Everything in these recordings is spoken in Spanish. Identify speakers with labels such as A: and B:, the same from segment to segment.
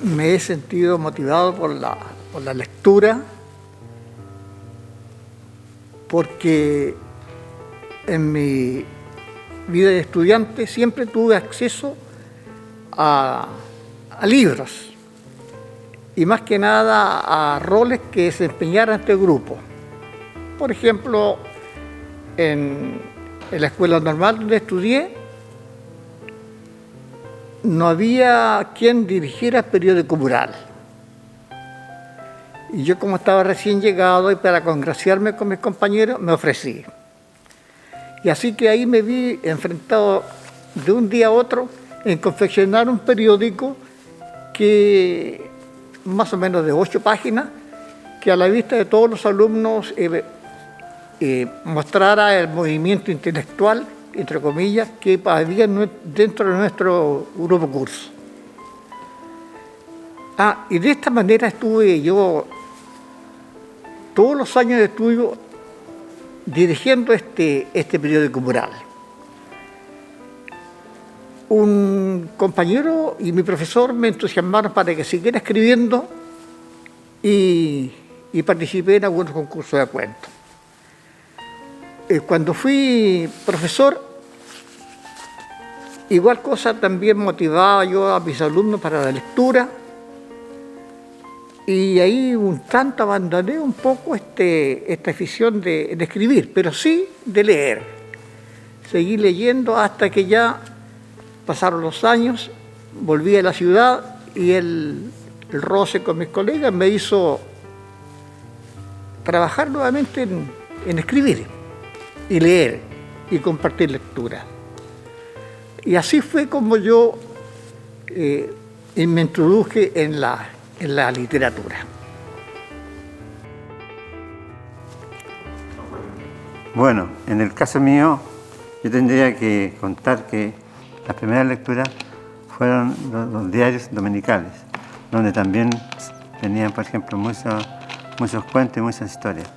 A: Me he sentido motivado por la lectura, porque en mi vida de estudiante siempre tuve acceso a libros y más que nada a roles que desempeñaran este grupo. Por ejemplo, en la escuela normal donde estudié, no había quien dirigiera el periódico mural. Y yo, como estaba recién llegado y para congraciarme con mis compañeros, me ofrecí. Y así que ahí me vi enfrentado de un día a otro en confeccionar un periódico que, más o menos de 8 páginas, que a la vista de todos los alumnos mostrara el movimiento intelectual, entre comillas, que había dentro de nuestro grupo curso. Y de esta manera estuve yo todos los años de estudio dirigiendo este periódico mural. Un compañero y mi profesor me entusiasmaron para que siguiera escribiendo y participé en algunos concursos de cuentos. Cuando fui profesor, igual cosa, también motivaba yo a mis alumnos para la lectura, y ahí un tanto abandoné un poco esta afición de escribir, pero sí de leer. Seguí leyendo hasta que ya pasaron los años, volví a la ciudad y el roce con mis colegas me hizo trabajar nuevamente en escribir y leer y compartir lectura. Y así fue como yo me introduje en la literatura.
B: Bueno, en el caso mío, yo tendría que contar que las primeras lecturas fueron los diarios dominicales, donde también tenían, por ejemplo, muchos cuentos y muchas historias.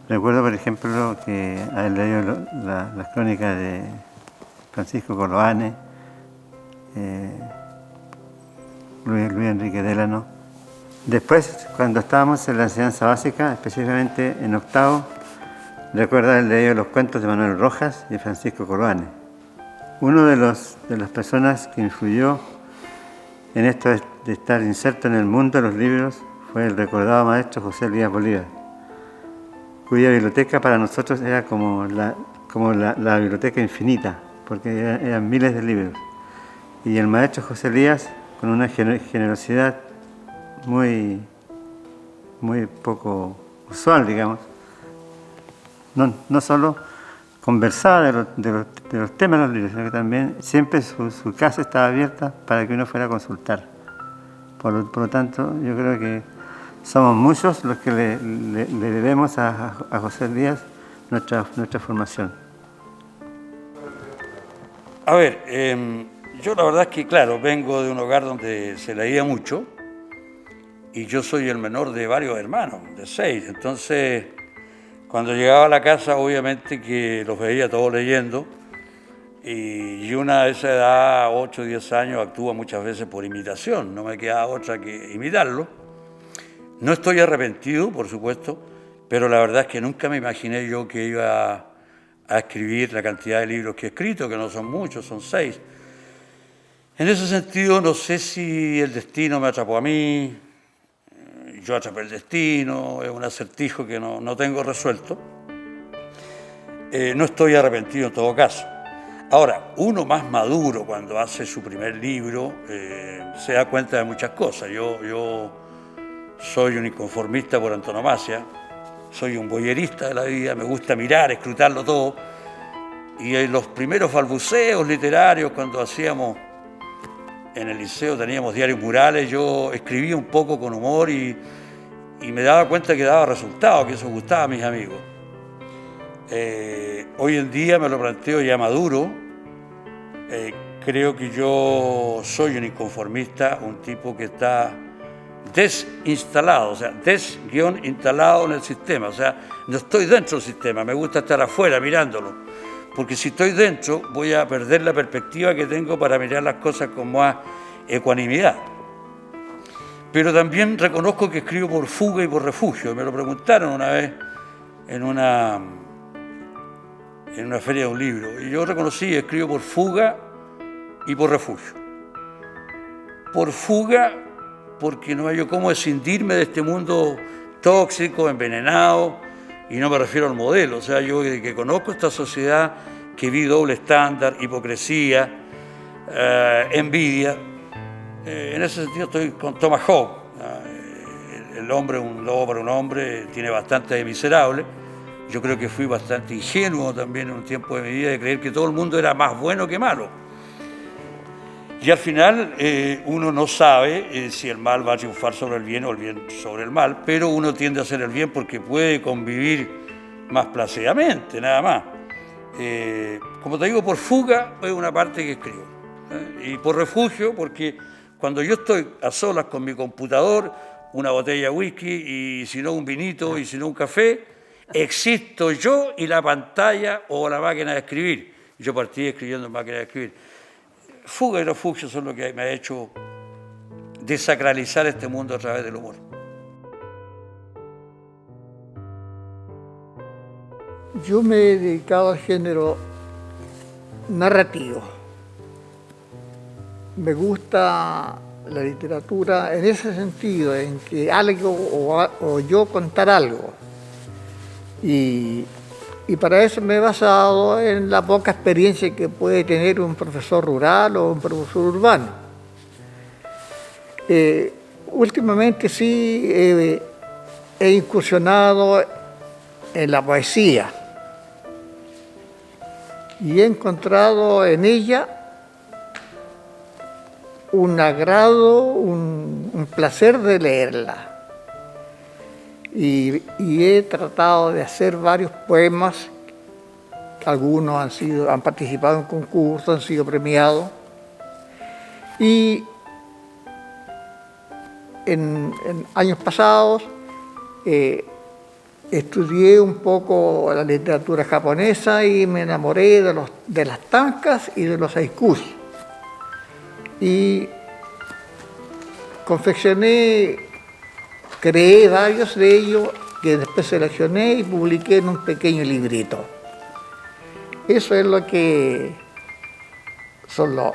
B: Recuerdo, por ejemplo, que haber leído las crónicas de Francisco Coloane, Luis Enrique Delano. Después, cuando estábamos en la enseñanza básica, específicamente en octavo, recuerdo haber leído los cuentos de Manuel Rojas y Francisco Coloane. Uno de las personas que influyó en esto de estar inserto en el mundo de los libros fue el recordado maestro José Elías Bolívar, cuya biblioteca para nosotros era como la biblioteca infinita, porque eran miles de libros. Y el maestro José Elías, con una generosidad muy poco usual, digamos, no solo conversaba de los temas de los libros, sino que también siempre su casa estaba abierta para que uno fuera a consultar. Por lo tanto, yo creo que somos muchos los que le debemos a José Elías nuestra formación.
C: A ver, yo la verdad es que, claro, vengo de un hogar donde se leía mucho y yo soy el menor de varios hermanos, de 6. Entonces, cuando llegaba a la casa, obviamente que los veía todos leyendo, y una de esa edad, 8 o 10 años, actúa muchas veces por imitación, no me queda otra que imitarlo. No estoy arrepentido, por supuesto, pero la verdad es que nunca me imaginé yo que iba a escribir la cantidad de libros que he escrito, que no son muchos, son 6. En ese sentido, no sé si el destino me atrapó a mí, yo atrapé el destino, es un acertijo que no tengo resuelto. No estoy arrepentido en todo caso. Ahora, uno más maduro cuando hace su primer libro se da cuenta de muchas cosas. Yo soy un inconformista por antonomasia, soy un voyerista de la vida, me gusta mirar, escrutarlo todo. Y en los primeros balbuceos literarios, cuando hacíamos en el liceo, teníamos diarios murales, yo escribía un poco con humor y me daba cuenta que daba resultado, que eso gustaba a mis amigos. Hoy en día me lo planteo ya maduro. Creo que yo soy un inconformista, un tipo que está desinstalado, o sea, instalado en el sistema, o sea, no estoy dentro del sistema, me gusta estar afuera mirándolo, porque si estoy dentro voy a perder la perspectiva que tengo para mirar las cosas con más ecuanimidad. pero también reconozco que escribo por fuga y por refugio. Me lo preguntaron una vez en una feria de un libro, y yo reconocí, escribo por fuga y por refugio. Por fuga, porque no hay cómo escindirme de este mundo tóxico, envenenado, y no me refiero al modelo. O sea, yo que conozco esta sociedad, que vi doble estándar, hipocresía, envidia, en ese sentido estoy con Thomas Hobbes. El hombre, un lobo para un hombre, tiene bastante de miserable. Yo creo que fui bastante ingenuo también en un tiempo de mi vida de creer que todo el mundo era más bueno que malo. Y al final uno no sabe si el mal va a triunfar sobre el bien o el bien sobre el mal, pero uno tiende a hacer el bien porque puede convivir más plácidamente, nada más. Como te digo, por fuga es una parte que escribo. Y por refugio, porque cuando yo estoy a solas con mi computador, una botella de whisky y si no un vinito y si no un café, existo yo y la pantalla o la máquina de escribir. Yo partí escribiendo en máquina de escribir. Fuga y refugio son lo que me ha hecho desacralizar este mundo a través del humor.
A: Yo me he dedicado al género narrativo. Me gusta la literatura en ese sentido, en que algo o yo contar algo. Y para eso me he basado en la poca experiencia que puede tener un profesor rural o un profesor urbano. Últimamente sí he incursionado en la poesía y he encontrado en ella un agrado, un placer de leerla. Y he tratado de hacer varios poemas, algunos han participado en concursos, han sido premiados. Y en años pasados estudié un poco la literatura japonesa y me enamoré de las tankas y de los haikus. Y creé varios de ellos que después seleccioné y publiqué en un pequeño librito. Eso es lo que son los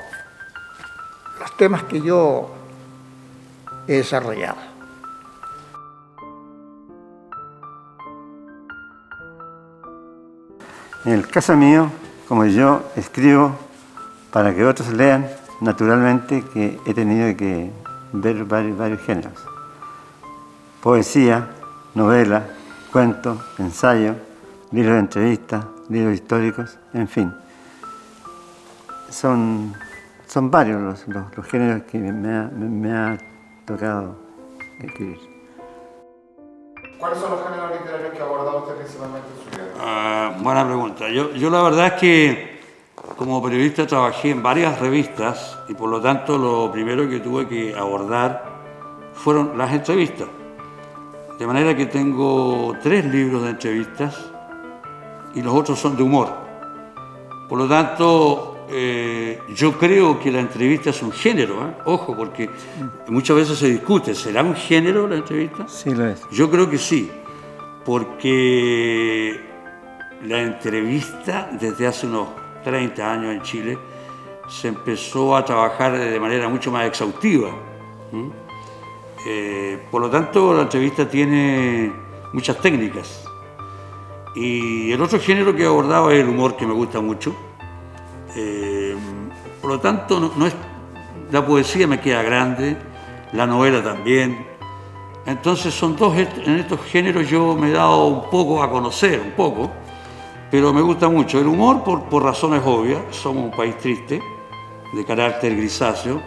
A: temas que yo he desarrollado.
B: En el caso mío, como yo escribo para que otros lean, naturalmente que he tenido que ver varios géneros. Poesía, novela, cuento, ensayo, libros de entrevistas, libros históricos, en fin. Son varios los géneros que me ha tocado escribir.
D: ¿Cuáles son los géneros literarios que ha abordado usted principalmente en su vida?
C: Buena pregunta. Yo la verdad es que como periodista trabajé en varias revistas y por lo tanto lo primero que tuve que abordar fueron las entrevistas. De manera que tengo 3 libros de entrevistas y los otros son de humor. Por lo tanto, yo creo que la entrevista es un género, ojo, porque muchas veces se discute, ¿será un género la entrevista?
B: Sí lo es.
C: Yo creo que sí, porque la entrevista desde hace unos 30 años en Chile se empezó a trabajar de manera mucho más exhaustiva. Por lo tanto, la entrevista tiene muchas técnicas. Y el otro género que he abordado es el humor, que me gusta mucho. Por lo tanto, no es, la poesía me queda grande, la novela también. Entonces, en estos géneros yo me he dado un poco a conocer, pero me gusta mucho. El humor por razones obvias, somos un país triste, de carácter grisáceo,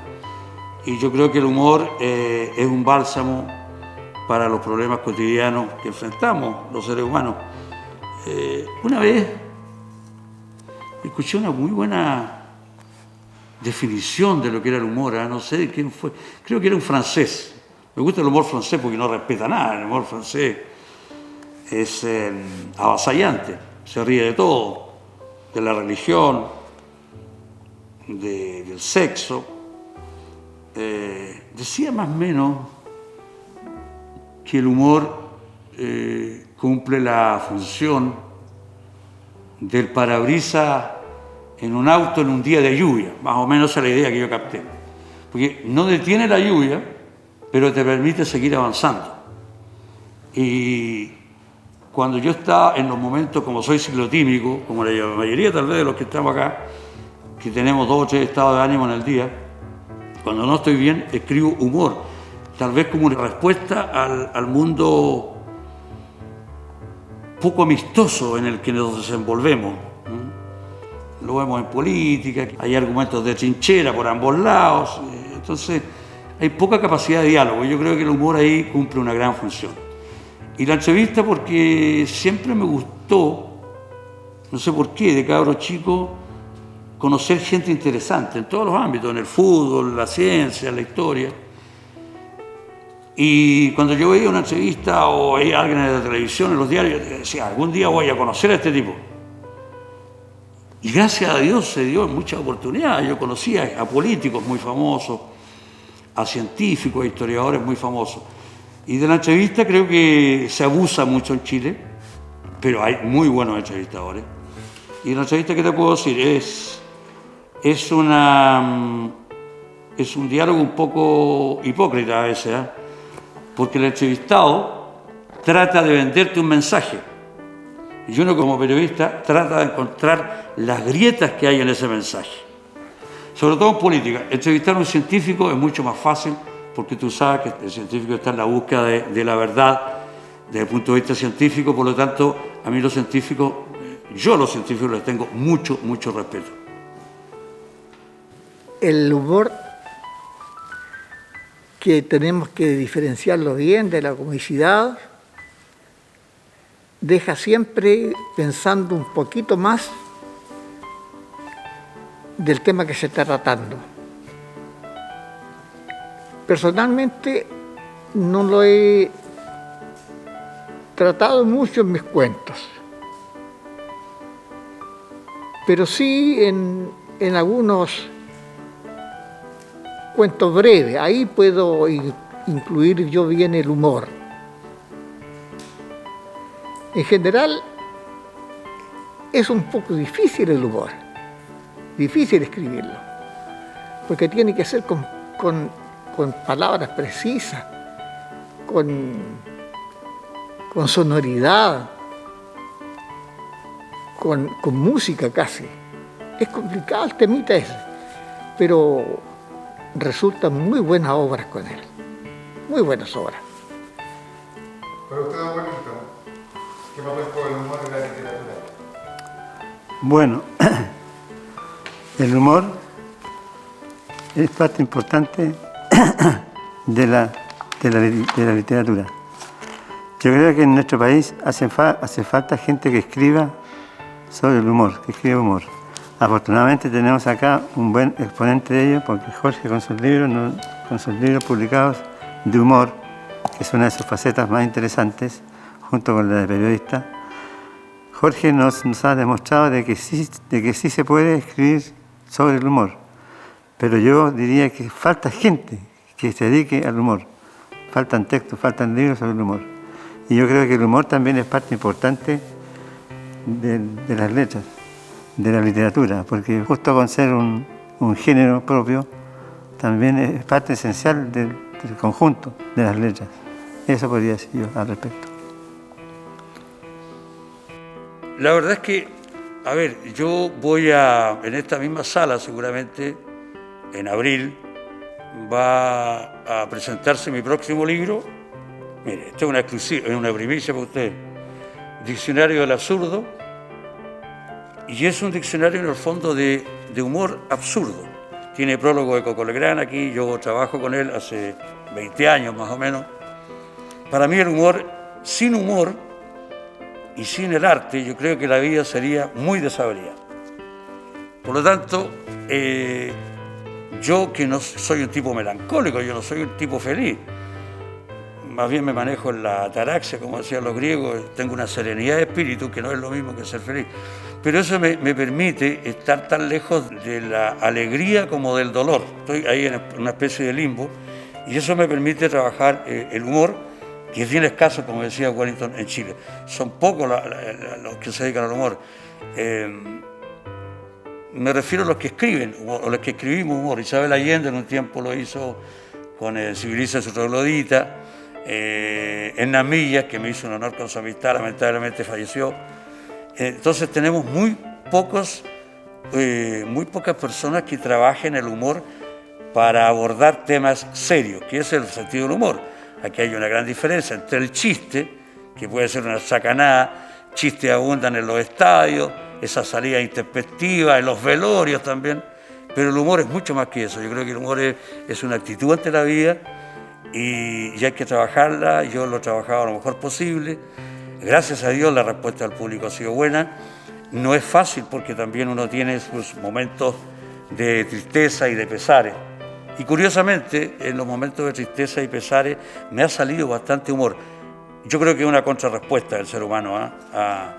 C: y yo creo que el humor es un bálsamo para los problemas cotidianos que enfrentamos los seres humanos. Una vez escuché una muy buena definición de lo que era el humor, no sé de quién fue, creo que era un francés. Me gusta el humor francés porque no respeta nada, el humor francés es avasallante, se ríe de todo, de la religión, del sexo. Decía más o menos que el humor cumple la función del parabrisas en un auto en un día de lluvia, más o menos esa es la idea que yo capté. Porque no detiene la lluvia, pero te permite seguir avanzando. Y cuando yo estaba en los momentos, como soy ciclotímico, como la mayoría tal vez de los que estamos acá, que tenemos 2 o 3 estados de ánimo en el día, cuando no estoy bien, escribo humor, tal vez como una respuesta al mundo poco amistoso en el que nos desenvolvemos. Lo vemos en política, hay argumentos de trinchera por ambos lados, entonces hay poca capacidad de diálogo. Yo creo que el humor ahí cumple una gran función. Y la entrevista porque siempre me gustó, no sé por qué, de cabro chico, conocer gente interesante en todos los ámbitos, en el fútbol, la ciencia, la historia. Y cuando yo veía una entrevista o veía a alguien en la televisión, en los diarios, decía, algún día voy a conocer a este tipo. Y gracias a Dios se dio muchas oportunidades. Yo conocía a políticos muy famosos, a científicos, a historiadores muy famosos. Y de la entrevista creo que se abusa mucho en Chile, pero hay muy buenos entrevistadores. Y la entrevista, ¿qué te puedo decir? Es un diálogo un poco hipócrita a veces, ¿eh? Porque el entrevistado trata de venderte un mensaje. Y uno como periodista trata de encontrar las grietas que hay en ese mensaje. Sobre todo en política. Entrevistar a un científico es mucho más fácil porque tú sabes que el científico está en la búsqueda de la verdad desde el punto de vista científico. Por lo tanto, a mí los científicos, yo a los científicos les tengo mucho, mucho respeto.
A: El humor, que tenemos que diferenciarlo bien de la comicidad, deja siempre pensando un poquito más del tema que se está tratando. Personalmente no lo he tratado mucho en mis cuentos, pero sí en algunos cuentos breves. Ahí puedo incluir yo bien el humor. En general, es un poco difícil el humor, difícil escribirlo, porque tiene que ser con palabras precisas, con sonoridad, con música casi. Es complicado el temita ese, pero resultan muy buenas obras con él, muy buenas obras.
D: Pero usted, don Juanito, ¿qué papel juega el humor en la literatura?
B: Bueno, el humor es parte importante de la literatura. Yo creo que en nuestro país hace falta gente que escriba sobre el humor, que escriba humor. Afortunadamente tenemos acá un buen exponente de ello, porque Jorge con sus libros publicados de humor, que es una de sus facetas más interesantes, junto con la de periodista, Jorge nos ha demostrado de que sí se puede escribir sobre el humor. Pero yo diría que falta gente que se dedique al humor. Faltan textos, faltan libros sobre el humor. Y yo creo que el humor también es parte importante de las letras, de la literatura, porque justo con ser un género propio, también es parte esencial del conjunto de las letras. Eso podría decir yo al respecto.
C: La verdad es que, a ver, yo voy en esta misma sala seguramente, en abril, va a presentarse mi próximo libro. Mire, esto es una exclusiva, es una primicia para ustedes. Diccionario del absurdo. Y es un diccionario en el fondo de humor absurdo. Tiene prólogo de Coco Legrand aquí, yo trabajo con él hace 20 años más o menos. Para mí el humor, sin humor y sin el arte, yo creo que la vida sería muy desabrida. Por lo tanto, yo que no soy un tipo melancólico, yo no soy un tipo feliz, más bien me manejo en la ataraxia, como decían los griegos, tengo una serenidad de espíritu que no es lo mismo que ser feliz. Pero eso me permite estar tan lejos de la alegría como del dolor. Estoy ahí en una especie de limbo y eso me permite trabajar el humor, y es bien escaso, como decía Wellington, en Chile. Son pocos los que se dedican al humor. Me refiero a los que escriben, o los que escribimos humor. Isabel Allende en un tiempo lo hizo con Civiliza su troglodita, Hernán Millas, que me hizo un honor con su amistad, lamentablemente falleció. Entonces tenemos muy pocas personas que trabajen el humor para abordar temas serios, que es el sentido del humor. Aquí hay una gran diferencia entre el chiste, que puede ser una sacanada, chistes abundan en los estadios, esa salida intempestiva, en los velorios también, pero el humor es mucho más que eso. Yo creo que el humor es una actitud ante la vida y hay que trabajarla. Yo lo he trabajado lo mejor posible. Gracias a Dios la respuesta del público ha sido buena. No es fácil porque también uno tiene sus momentos de tristeza y de pesares. Y curiosamente, en los momentos de tristeza y pesares me ha salido bastante humor. Yo creo que es una contrarrespuesta del ser humano a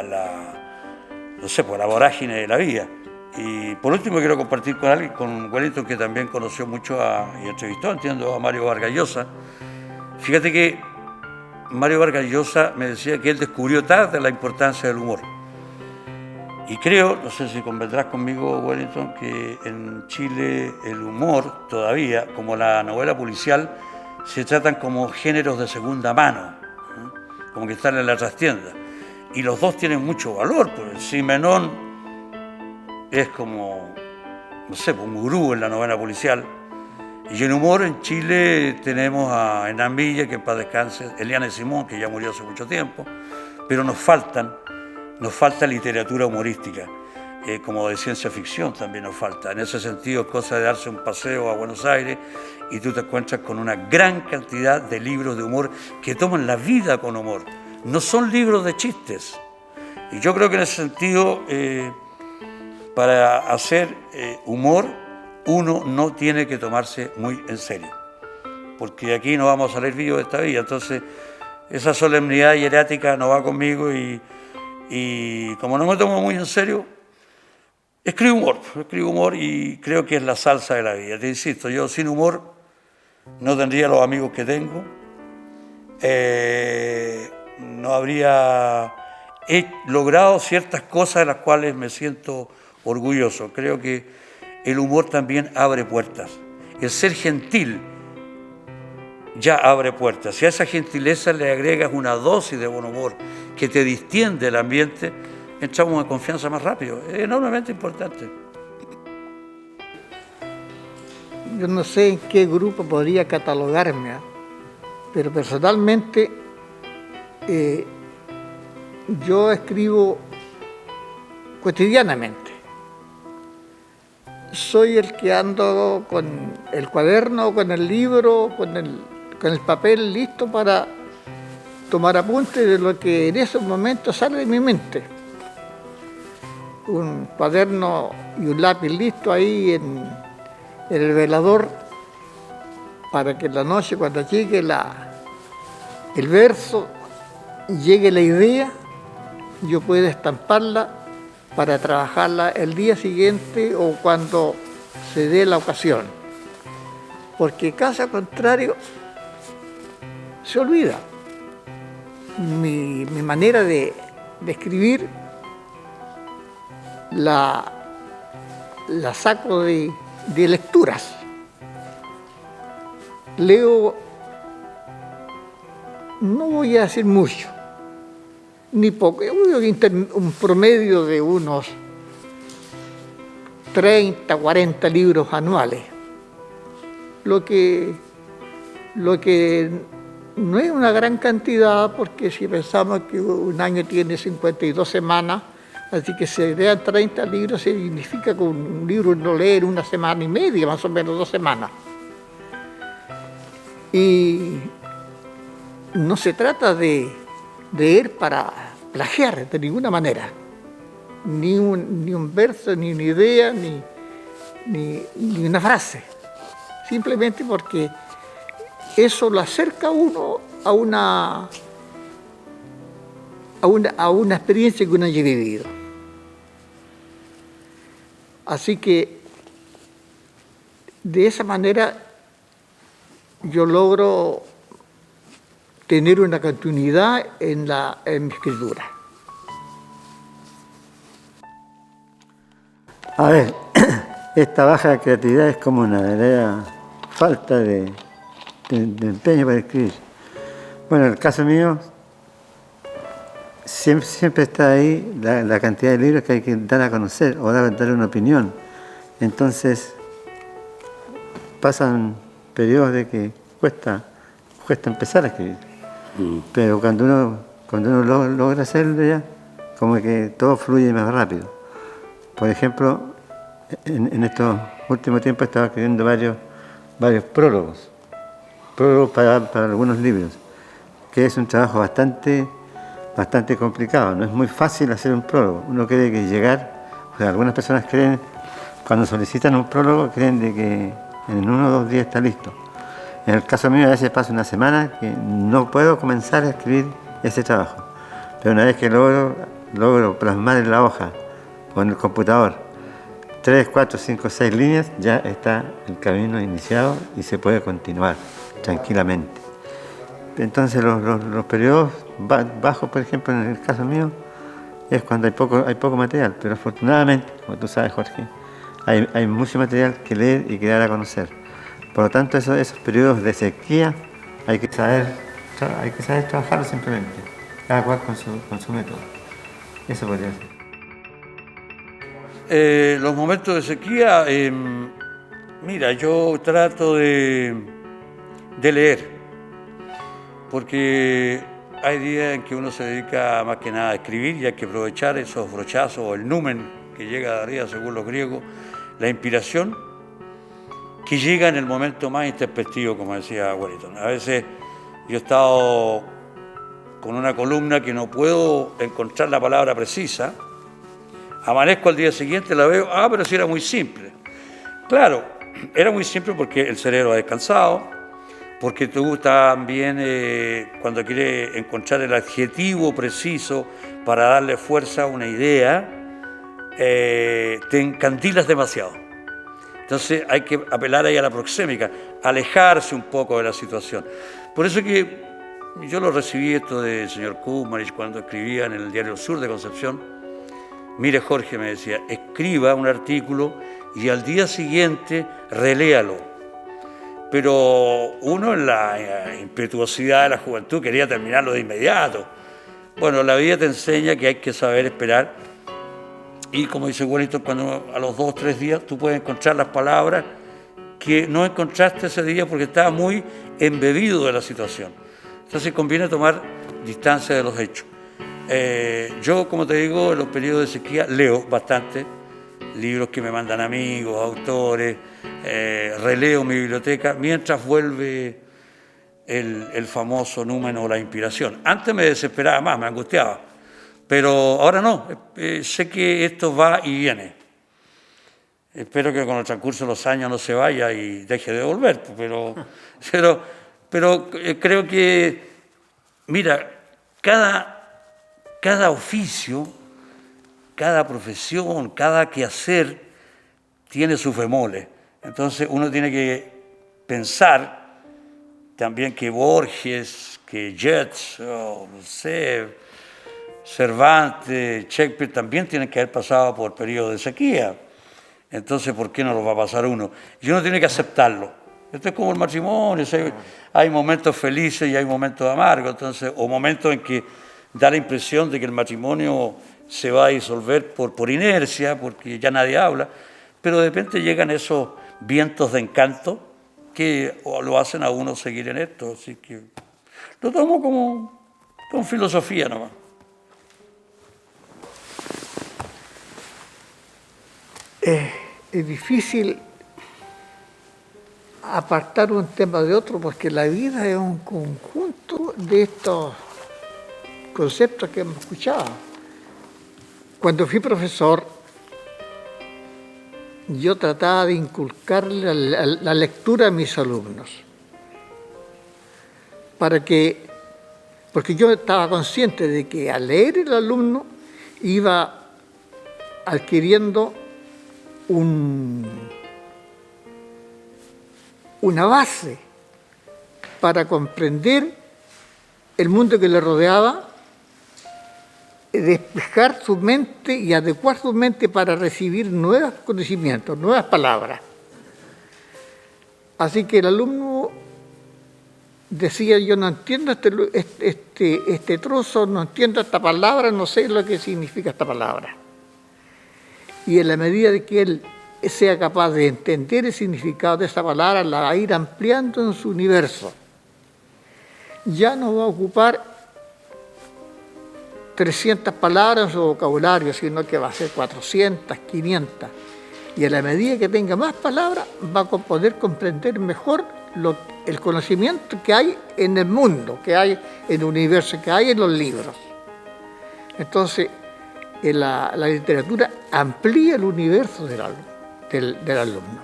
C: la vorágine de la vida. Y por último quiero compartir con alguien, con Wellington, que también conoció mucho y entrevistó, entiendo, a Mario Vargas Llosa. Fíjate que Mario Vargas Llosa me decía que él descubrió tarde la importancia del humor. Y creo, no sé si convendrás conmigo, Wellington, que en Chile el humor todavía, como la novela policial, se tratan como géneros de segunda mano, ¿no? Como que están en la trastienda. Y los dos tienen mucho valor, pues Simenón es como, no sé, un gurú en la novela policial. Y en humor en Chile tenemos a Hernán Millas, que en paz descanse, Eliane Simón, que ya murió hace mucho tiempo, pero nos falta literatura humorística, como de ciencia ficción también nos falta. En ese sentido, es cosa de darse un paseo a Buenos Aires y tú te encuentras con una gran cantidad de libros de humor que toman la vida con humor. No son libros de chistes. Y yo creo que en ese sentido, para hacer humor, uno no tiene que tomarse muy en serio, porque aquí no vamos a salir vivos de esta vida. Entonces, esa solemnidad hierática no va conmigo y como no me tomo muy en serio, escribo humor y creo que es la salsa de la vida. Te insisto, yo sin humor no tendría los amigos que tengo, no habría logrado ciertas cosas de las cuales me siento orgulloso. Creo que el humor también abre puertas. El ser gentil ya abre puertas. Si a esa gentileza le agregas una dosis de buen humor que te distiende el ambiente, entramos en confianza más rápido. Es enormemente importante.
A: Yo no sé en qué grupo podría catalogarme, pero personalmente yo escribo cotidianamente. Soy el que ando con el cuaderno, con el libro, con el papel listo para tomar apuntes de lo que en esos momentos sale de mi mente. Un cuaderno y un lápiz listo ahí en el velador para que en la noche, cuando llegue el verso, llegue la idea, yo pueda estamparla para trabajarla el día siguiente o cuando se dé la ocasión. Porque caso contrario, se olvida. Mi manera de escribir la saco de lecturas. Leo, no voy a decir mucho, ni poco, un promedio de unos 30, 40 libros anuales, lo que no es una gran cantidad, porque si pensamos que un año tiene 52 semanas, así que se lean 30 libros significa que un libro no leer una semana y media, más o menos 2 semanas. Y no se trata de leer para plagiar de ninguna manera, ni un verso, ni una idea, ni una frase, simplemente porque eso lo acerca a uno a una experiencia que uno haya vivido. Así que de esa manera yo logro tener una continuidad en mi escritura.
B: A ver, esta baja creatividad es como una verdadera falta de empeño para escribir. Bueno, en el caso mío, siempre está ahí la cantidad de libros que hay que dar a conocer o dar una opinión. Entonces, pasan periodos de que cuesta empezar a escribir. Pero cuando uno logra hacerlo ya, como que todo fluye más rápido. Por ejemplo, en estos últimos tiempos he estado escribiendo varios prólogos para algunos libros, que es un trabajo bastante complicado. No es muy fácil hacer un prólogo. Uno cree que algunas personas creen, cuando solicitan un prólogo, creen de que en 1 o 2 días está listo. En el caso mío, a veces pasa una semana que no puedo comenzar a escribir ese trabajo. Pero una vez que logro plasmar en la hoja o en el computador 3, 4, 5, 6 líneas, ya está el camino iniciado y se puede continuar tranquilamente. Entonces los periodos bajos, por ejemplo, en el caso mío, es cuando hay poco material, pero afortunadamente, como tú sabes, Jorge, hay mucho material que leer y que dar a conocer. Por lo tanto, esos periodos de sequía hay que saber trabajarlos simplemente, cada cual con su método. Eso podría ser.
C: Los momentos de sequía, mira, yo trato de leer, porque hay días en que uno se dedica más que nada a escribir y hay que aprovechar esos brochazos o el numen que llega de arriba según los griegos, la inspiración que llega en el momento más intempestivo, como decía Wellington. A veces yo he estado con una columna que no puedo encontrar la palabra precisa, amanezco al día siguiente, la veo, pero sí era muy simple. Claro, era muy simple porque el cerebro ha descansado, porque tú también, cuando quieres encontrar el adjetivo preciso para darle fuerza a una idea, te encandilas demasiado. Entonces hay que apelar ahí a la proxémica, alejarse un poco de la situación. Por eso que yo lo recibí esto del señor Kumarich cuando escribía en el Diario Sur de Concepción. Mire, Jorge, me decía, escriba un artículo y al día siguiente reléalo. Pero uno en la impetuosidad de la juventud quería terminarlo de inmediato. Bueno, la vida te enseña que hay que saber esperar. Y como dice Wellington, cuando a los 2 o 3 días tú puedes encontrar las palabras que no encontraste ese día porque estabas muy embebido de la situación. Entonces conviene tomar distancia de los hechos. Yo, como te digo, en los periodos de sequía leo bastante libros que me mandan amigos, autores, releo mi biblioteca mientras vuelve el famoso número o la inspiración. Antes me desesperaba más, me angustiaba. Pero ahora no, sé que esto va y viene. Espero que con el transcurso de los años no se vaya y deje de volver, pero creo que, mira, cada oficio, cada profesión, cada quehacer tiene sus bemoles. Entonces uno tiene que pensar también que Borges, que Yeats, no sé, Cervantes, Shakespeare también tienen que haber pasado por periodos de sequía. Entonces, ¿por qué no lo va a pasar uno? Y uno tiene que aceptarlo. Esto es como el matrimonio, hay momentos felices y hay momentos amargos, entonces, o momentos en que da la impresión de que el matrimonio se va a disolver por inercia, porque ya nadie habla, pero de repente llegan esos vientos de encanto que lo hacen a uno seguir en esto. Así que lo tomo como con filosofía nomás.
A: Es difícil apartar un tema de otro porque la vida es un conjunto de estos conceptos que hemos escuchado. Cuando fui profesor, yo trataba de inculcarle la lectura a mis alumnos, porque yo estaba consciente de que al leer el alumno iba adquiriendo una base para comprender el mundo que le rodeaba, despejar su mente y adecuar su mente para recibir nuevos conocimientos, nuevas palabras. Así que el alumno decía, yo no entiendo este trozo, no entiendo esta palabra, no sé lo que significa esta palabra. Y en la medida de que él sea capaz de entender el significado de esa palabra, la va a ir ampliando en su universo. Ya no va a ocupar 300 palabras en su vocabulario, sino que va a ser 400, 500. Y a la medida que tenga más palabras, va a poder comprender mejor el conocimiento que hay en el mundo, que hay en el universo, que hay en los libros. Entonces, la literatura amplía el universo del alumno.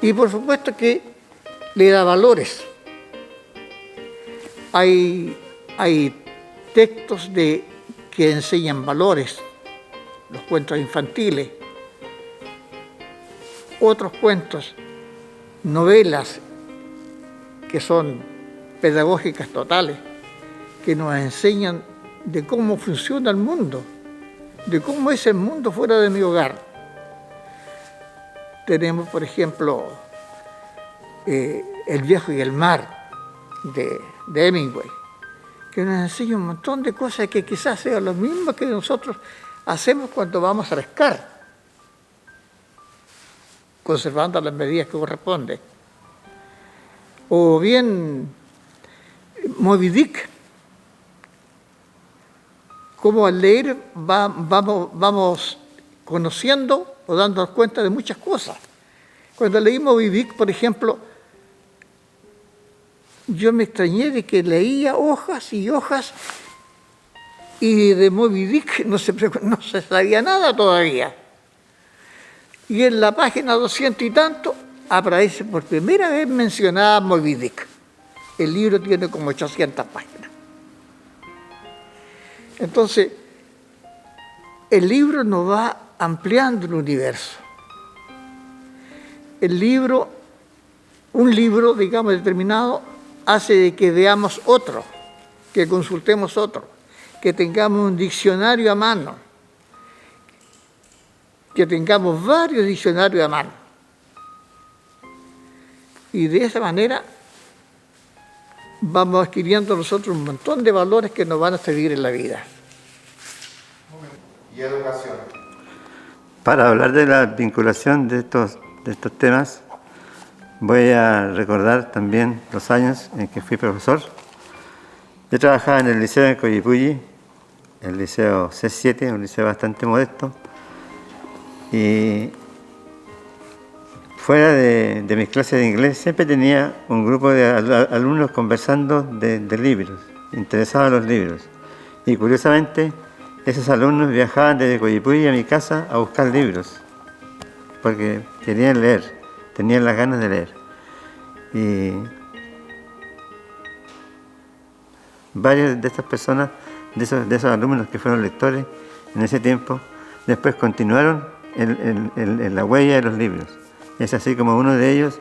A: Y por supuesto que le da valores. Hay textos que enseñan valores, los cuentos infantiles, otros cuentos, novelas que son pedagógicas totales, que nos enseñan de cómo funciona el mundo, de cómo es el mundo fuera de mi hogar. Tenemos, por ejemplo, El viejo y el mar, de Hemingway, que nos enseña un montón de cosas que quizás sean lo mismo que nosotros hacemos cuando vamos a pescar, conservando las medidas que corresponden. O bien Moby Dick, como al leer vamos conociendo o dándonos cuenta de muchas cosas. Cuando leí Moby Dick, por ejemplo, yo me extrañé de que leía hojas y hojas y de Moby Dick no se sabía nada todavía. Y en la página 200 y tanto aparece por primera vez mencionada Moby Dick. El libro tiene como 800 páginas. Entonces, el libro nos va ampliando el universo. Un libro, digamos, determinado, hace de que veamos otro, que consultemos otro, que tengamos un diccionario a mano, que tengamos varios diccionarios a mano. Y de esa manera vamos adquiriendo nosotros un montón de valores que nos van a servir en la vida.
D: ¿Y educación?
B: Para hablar de la vinculación de estos temas, voy a recordar también los años en que fui profesor. Yo trabajaba en el liceo de Coyipulli, el liceo C7, un liceo bastante modesto, y fuera de mis clases de inglés siempre tenía un grupo de alumnos conversando de libros, interesados en los libros. Y curiosamente, esos alumnos viajaban desde Coyipulli a mi casa a buscar libros, porque querían leer, tenían las ganas de leer. Y varios de estas personas, de esos alumnos que fueron lectores en ese tiempo, después continuaron en la huella de los libros. Es así como uno de ellos,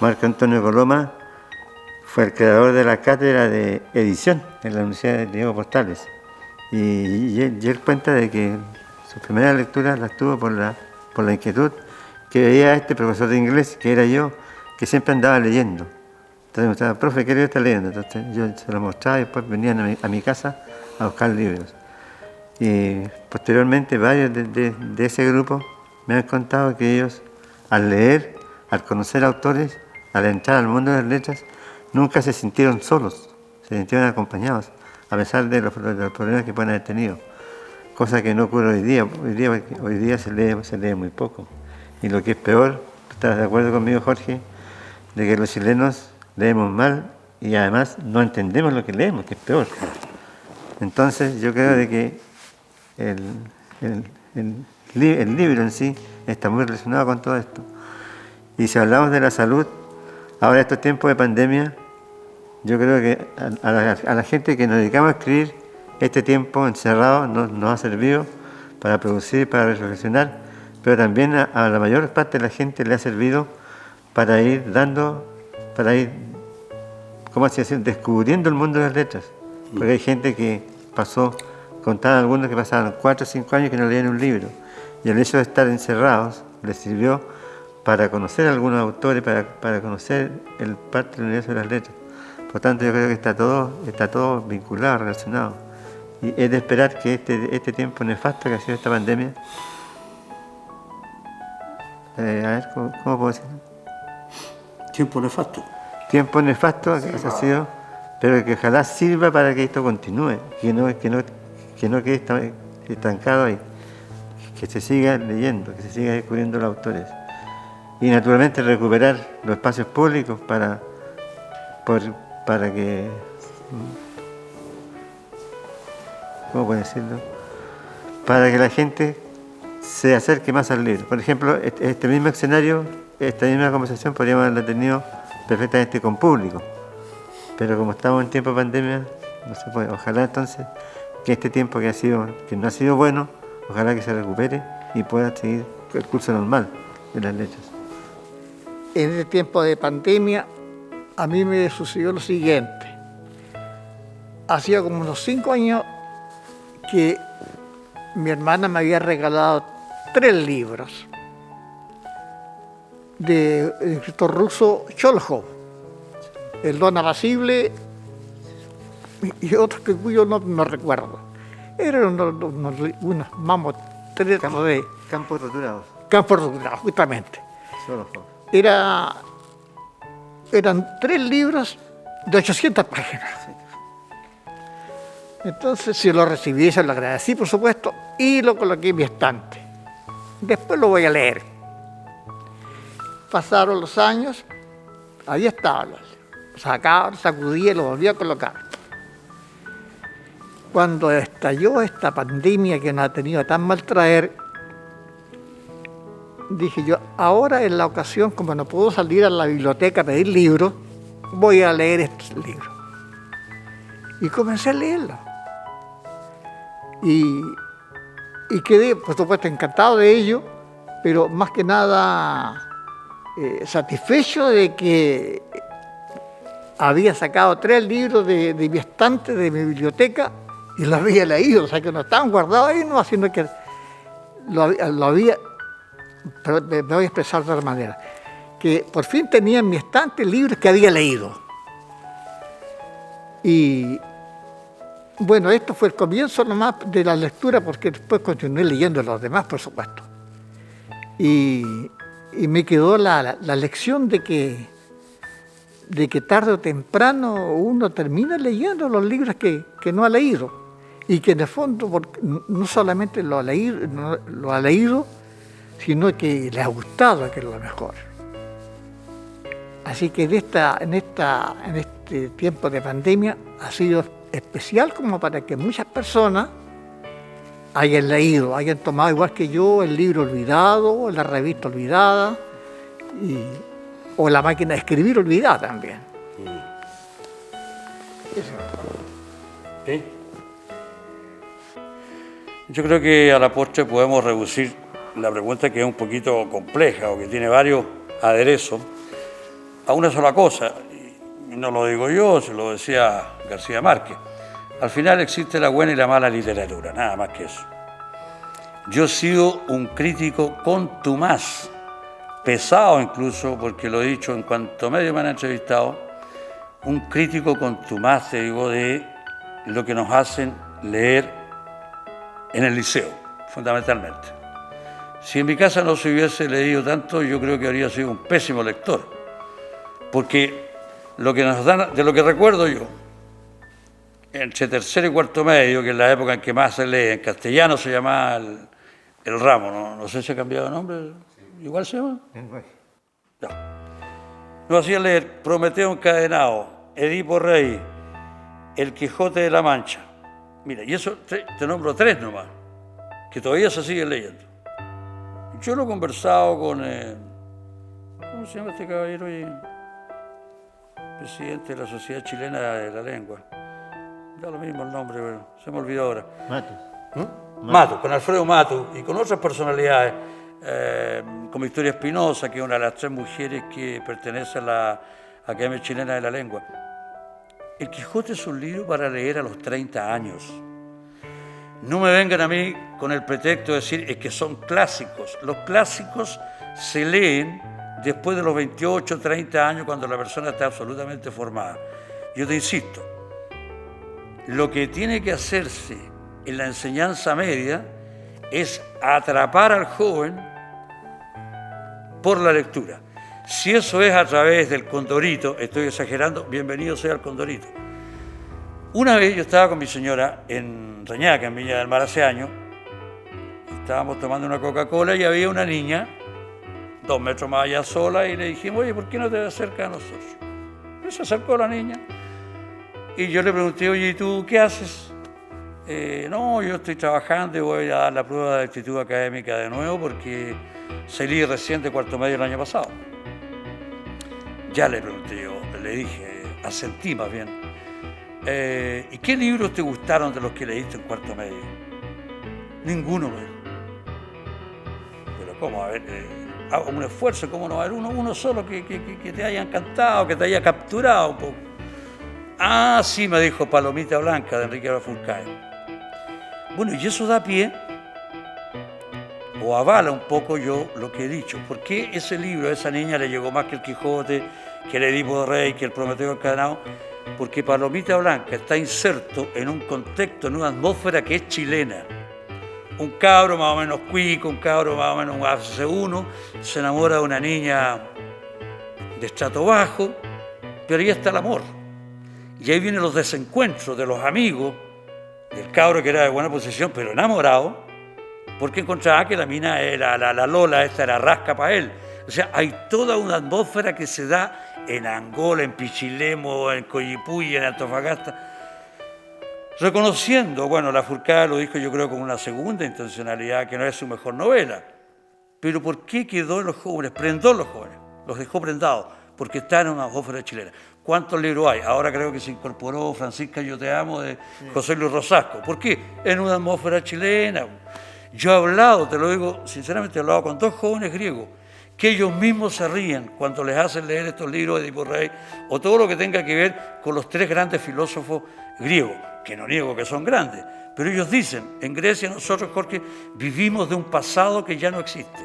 B: Marco Antonio Coloma, fue el creador de la cátedra de edición en la Universidad de Diego Portales. Y él cuenta de que sus primeras lecturas las tuvo por la inquietud que veía a este profesor de inglés, que era yo, que siempre andaba leyendo. Entonces me mostraba, profe, ¿qué libro está leyendo? Entonces yo se lo mostraba y después venían a mi casa a buscar libros. Y posteriormente varios de ese grupo me han contado que ellos, al leer, al conocer autores, al entrar al mundo de las letras, nunca se sintieron solos, se sintieron acompañados, a pesar de los problemas que pueden haber tenido. Cosa que no ocurre hoy día. Hoy día se lee muy poco. Y lo que es peor, ¿estás de acuerdo conmigo, Jorge?, de que los chilenos leemos mal y además no entendemos lo que leemos, que es peor. Entonces yo creo de que el libro en sí está muy relacionado con todo esto. Y si hablamos de la salud, ahora estos tiempos de pandemia, yo creo que a la gente que nos dedicamos a escribir, este tiempo encerrado nos ha servido para producir, para reflexionar, pero también a la mayor parte de la gente le ha servido para ir ¿cómo así decir?, descubriendo el mundo de las letras. Porque hay gente que contaban algunos que pasaban 4 o 5 años que no leían un libro. Y el hecho de estar encerrados les sirvió para conocer a algunos autores, para conocer el parte del universo de las letras. Por tanto, yo creo que está todo vinculado, relacionado. Y es de esperar que este tiempo nefasto que ha sido esta pandemia, a ver, ¿cómo puedo decir?
C: Tiempo nefasto.
B: Tiempo nefasto que ha sido, pero que ojalá sirva para que esto continúe, que no quede estancado ahí, que se siga leyendo, que se siga descubriendo los autores. Y naturalmente recuperar los espacios públicos para que, ¿cómo puedo decirlo?, para que la gente se acerque más al libro. Por ejemplo, este mismo escenario, esta misma conversación podríamos haberla tenido perfectamente con público, pero como estamos en tiempo de pandemia, no se puede. Ojalá entonces que este tiempo que no ha sido bueno, ojalá que se recupere y pueda seguir el curso normal de las letras.
A: En este tiempo de pandemia, a mí me sucedió lo siguiente. Hacía como unos 5 años que mi hermana me había regalado 3 libros del escritor ruso Cholhov, El don apacible y otros cuyo no recuerdo. Eran unos mamotretos de
B: Campos roturados.
A: Campos roturados, justamente.
B: Solo.
A: Eran 3 libros de 800 páginas. Entonces, si lo recibí, se lo agradecí, por supuesto, y lo coloqué en mi estante. Después lo voy a leer. Pasaron los años, ahí estaba, lo sacaba, lo sacudía y lo volví a colocar. Cuando estalló esta pandemia que nos ha tenido tan mal traer, dije yo, ahora es la ocasión, como no puedo salir a la biblioteca a pedir libros, voy a leer estos libros. Y comencé a leerlos. Y quedé, por supuesto, encantado de ello, pero más que nada satisfecho de que había sacado 3 libros de mi estante, de mi biblioteca, y los había leído, o sea que no estaban guardados ahí, no, sino que lo había, pero me voy a expresar de otra manera, que por fin tenía en mi estante libros que había leído. Y bueno, esto fue el comienzo nomás de la lectura, porque después continué leyendo los demás, por supuesto. Y me quedó la lección de que tarde o temprano uno termina leyendo los libros que no ha leído. Y que en el fondo no solamente lo ha leído, sino que le ha gustado, que es lo mejor. Así que en este tiempo de pandemia ha sido especial como para que muchas personas hayan leído, hayan tomado igual que yo el libro olvidado, la revista olvidada, o la máquina de escribir olvidada también.
C: ¿Sí? Yo creo que a la postre podemos reducir la pregunta, que es un poquito compleja o que tiene varios aderezos, a una sola cosa. Y no lo digo yo, se lo decía García Márquez. Al final existe la buena y la mala literatura, nada más que eso. Yo he sido un crítico contumaz, pesado incluso, porque lo he dicho en cuanto medios me han entrevistado, un crítico contumaz, te digo, de lo que nos hacen leer en el liceo, fundamentalmente. Si en mi casa no se hubiese leído tanto, yo creo que habría sido un pésimo lector, porque lo que nos dan, de lo que recuerdo yo, entre 3er y 4º medio, que es la época en que más se lee, en castellano se llamaba el ramo, no sé si ha cambiado de nombre, igual se llama. No. Nos hacían leer Prometeo encadenado, Edipo Rey, El Quijote de la Mancha. Mira, y eso te nombro 3 nomás, que todavía se siguen leyendo. Yo lo he conversado con, ¿cómo se llama este caballero? Presidente de la Sociedad Chilena de la Lengua. Da lo mismo el nombre, pero se me olvidó ahora. Mato, con Alfredo Mato y con otras personalidades, como Victoria Espinosa, que es una de las 3 mujeres que pertenece a la Academia Chilena de la Lengua. El Quijote es un libro para leer a los 30 años. No me vengan a mí con el pretexto de decir es que son clásicos. Los clásicos se leen después de los 28, 30 años, cuando la persona está absolutamente formada. Yo te insisto, lo que tiene que hacerse en la enseñanza media es atrapar al joven por la lectura. Si eso es a través del Condorito, estoy exagerando, bienvenido sea el Condorito. Una vez yo estaba con mi señora en Reñaca, en Viña del Mar, hace años. Estábamos tomando una Coca-Cola y había una niña 2 metros más allá sola y le dijimos, oye, ¿por qué no te acercas a nosotros? Y se acercó la niña y yo le pregunté, oye, ¿y tú qué haces? No, yo estoy trabajando y voy a dar la prueba de actitud académica de nuevo porque salí recién de 4º medio el año pasado. Ya le pregunté yo, le dije, asentí más bien. ¿Y qué libros te gustaron de los que leíste en 4º medio? Ninguno, me dijo. Pero ¿cómo? A ver, hago un esfuerzo, ¿cómo no va a haber uno solo que te haya encantado, que te haya capturado un poco? Ah, sí, me dijo Palomita Blanca, de Enrique Lafourcade. Bueno, y eso da pie, o avala un poco yo lo que he dicho. ¿Por qué ese libro a esa niña le llegó más que el Quijote, que el Edipo Rey, que el Prometeo encadenado? Porque Palomita Blanca está inserto en un contexto, en una atmósfera que es chilena. Un cabro más o menos cuico, un cabro más o menos AC1, se enamora de una niña de estrato bajo, pero ahí está el amor. Y ahí vienen los desencuentros de los amigos, del cabro que era de buena posición, pero enamorado, porque encontraba que la mina era, la Lola, esta era rasca para él. O sea, hay toda una atmósfera que se da en Angola, en Pichilemu, en Coyipulli, en Antofagasta, reconociendo, bueno, Lafourcade lo dijo yo creo con una segunda intencionalidad, que no es su mejor novela. Pero ¿por qué quedó en los jóvenes? Prendó en los jóvenes, los dejó prendados, porque están en una atmósfera chilena. ¿Cuántos libros hay? Ahora creo que se incorporó Francisca Yo Te Amo de José Luis Rosasco. ¿Por qué? En una atmósfera chilena. Yo he hablado, te lo digo sinceramente, he hablado con 2 jóvenes griegos, que ellos mismos se ríen cuando les hacen leer estos libros de Edipo Rey o todo lo que tenga que ver con los 3 grandes filósofos griegos, que no niego que son grandes, pero ellos dicen, en Grecia nosotros, Jorge, vivimos de un pasado que ya no existe.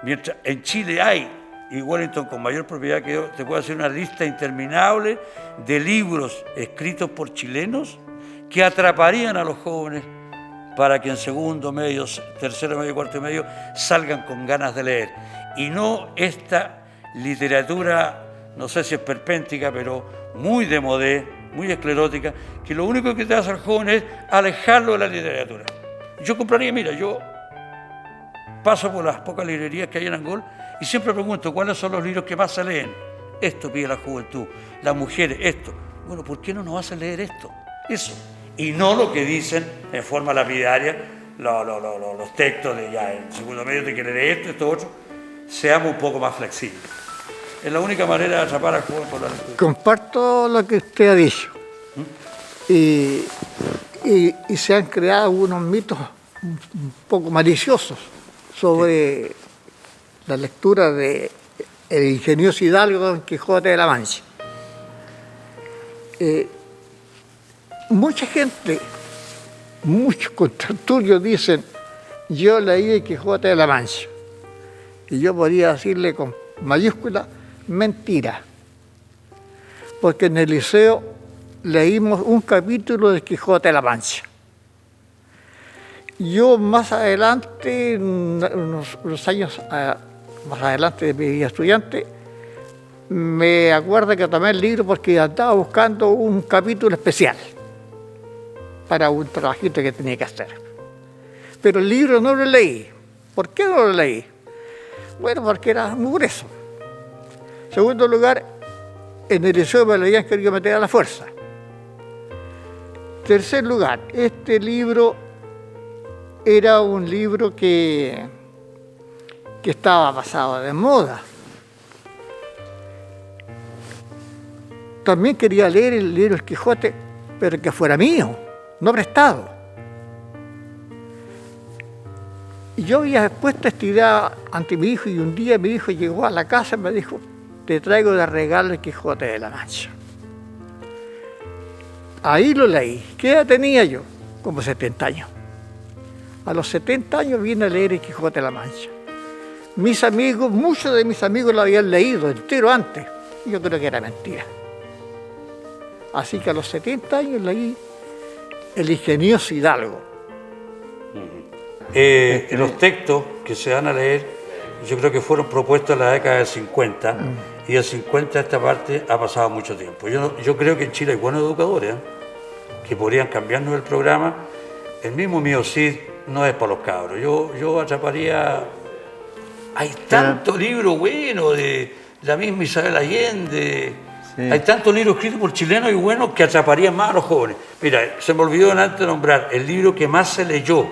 C: Mientras en Chile hay, y Wellington con mayor propiedad que yo, te puedo hacer una lista interminable de libros escritos por chilenos que atraparían a los jóvenes para que en 2º medio, 3º medio, 4º medio salgan con ganas de leer. Y no esta literatura, no sé si es perpéntica, pero muy de modé, muy esclerótica, que lo único que te hace al joven es alejarlo de la literatura. Yo compraría, mira, yo paso por las pocas librerías que hay en Angol y siempre pregunto cuáles son los libros que más se leen. Esto pide la juventud, las mujeres, esto. Bueno, ¿por qué no nos hacen leer esto? Eso. Y no lo que dicen en forma lapidaria los textos de ya, en 2º medio te quiere leer esto otro. Seamos un poco más flexibles. Es la única manera de atrapar al joven por la lectura.
A: Comparto lo que usted ha dicho. Y se han creado unos mitos un poco maliciosos sobre la lectura de El ingenioso Hidalgo Don Quijote de la Mancha. Mucha gente, muchos contertulios dicen, yo leí El Quijote de la Mancha. Y yo podría decirle con mayúscula, mentira. Porque en el liceo leímos un capítulo del Quijote de la Mancha. Yo más adelante, unos años más adelante de mi vida estudiante, me acuerdo que tomé el libro porque andaba buscando un capítulo especial para un trabajito que tenía que hacer. Pero el libro no lo leí. ¿Por qué no lo leí? Bueno, porque era muy grueso. Segundo lugar, en el liceo me lo habían querido meter a la fuerza. Tercer lugar, este libro era un libro que estaba pasado de moda. También quería leer el libro El Quijote, pero que fuera mío, no prestado. Y yo había puesto esta idea ante mi hijo y un día mi hijo llegó a la casa y me dijo, te traigo de regalo El Quijote de la Mancha. Ahí lo leí. ¿Qué edad tenía yo? Como 70 años. A los 70 años vine a leer El Quijote de la Mancha. Mis amigos, muchos de mis amigos lo habían leído entero antes. Y yo creo que era mentira. Así que a los 70 años leí El ingenioso Hidalgo.
C: Los textos que se van a leer, yo creo que fueron propuestos en la década del 50, y del 50 a esta parte ha pasado mucho tiempo. Yo creo que en Chile hay buenos educadores, que podrían cambiarnos el programa. El mismo mío Cid no es para los cabros. Yo atraparía... Hay tanto libro bueno de la misma Isabel Allende. Sí. Hay tantos libros escritos por chilenos y buenos que atraparían más a los jóvenes. Mira, se me olvidó antes de nombrar el libro que más se leyó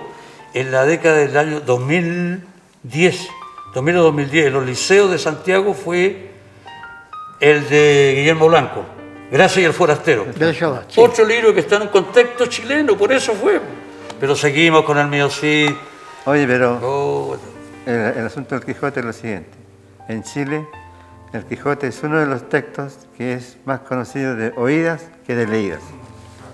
C: en la década del año 2010, 2000 o 2010, en los liceos de Santiago, fue el de Guillermo Blanco, Gracia y el forastero.
A: Sí.
C: Otro libro que está en un contexto chileno, por eso fue. Pero seguimos con el mío Cid.
B: Oye, pero el asunto del Quijote es lo siguiente. En Chile, el Quijote es uno de los textos que es más conocido de oídas que de leídas.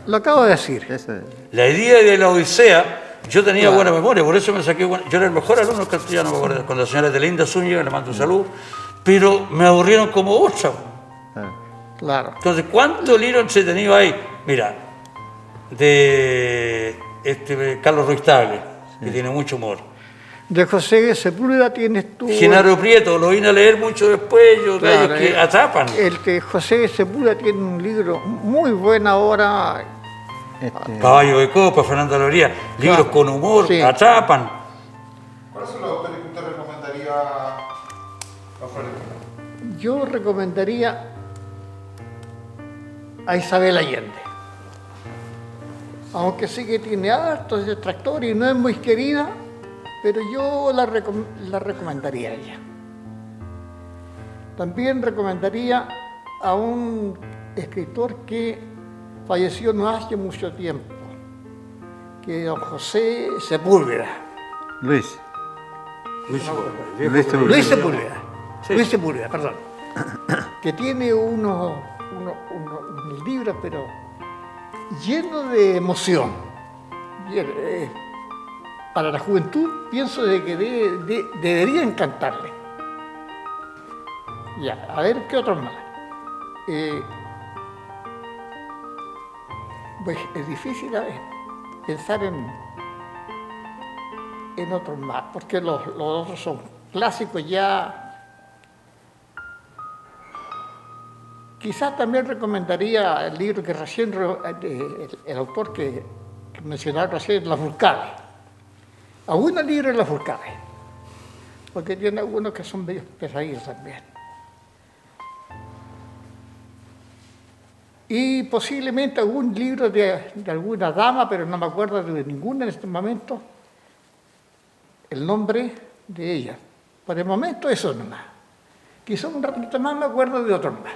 A: Lo acabo de decir.
B: Eso es.
C: La Edía de la Odisea, yo tenía buena memoria, por eso me saqué yo era el mejor alumno en castellano, me acuerdo, con la señora Delinda Zúñiga, le mando un saludo, pero me aburrieron como otra.
A: Claro.
C: Entonces, ¿cuántos libros entretenidos hay? Mira, de Carlos Ruiz Tagle, que tiene mucho humor.
A: De José Sepúlveda tienes tú...
C: Genaro Prieto, lo vine a leer mucho después,
A: Claro,
C: que atrapan.
A: El que José Sepúlveda tiene un libro muy bueno ahora.
C: Caballo de Copa, Fernando Loría, libros con humor,
A: sí.
C: atrapan.
D: ¿Cuáles son los autores que usted recomendaría a Florentino?
A: Yo recomendaría a Isabel Allende. Aunque sí que tiene hartos detractores y no es muy querida, pero yo la recomendaría a ella. También recomendaría a un escritor que falleció no hace mucho tiempo, que es don José Sepúlveda.
B: Luis
A: Sepúlveda.
C: Sí.
A: Luis Sepúlveda, perdón. Que tiene unos libros, pero llenos de emoción. Para la juventud pienso de que debería encantarle. Ya, a ver qué otros más. Pues es difícil pensar en otros más, porque los otros son clásicos ya. Quizás también recomendaría el libro que recién, el autor que mencionaba recién, Lafourcade. Algunos libros de Lafourcade, porque tiene algunos que son bellos pesadillos también. Y posiblemente algún libro de alguna dama, pero no me acuerdo de ninguna en este momento, el nombre de ella. Por el momento eso nomás. Quizá un ratito más me acuerdo de otros más.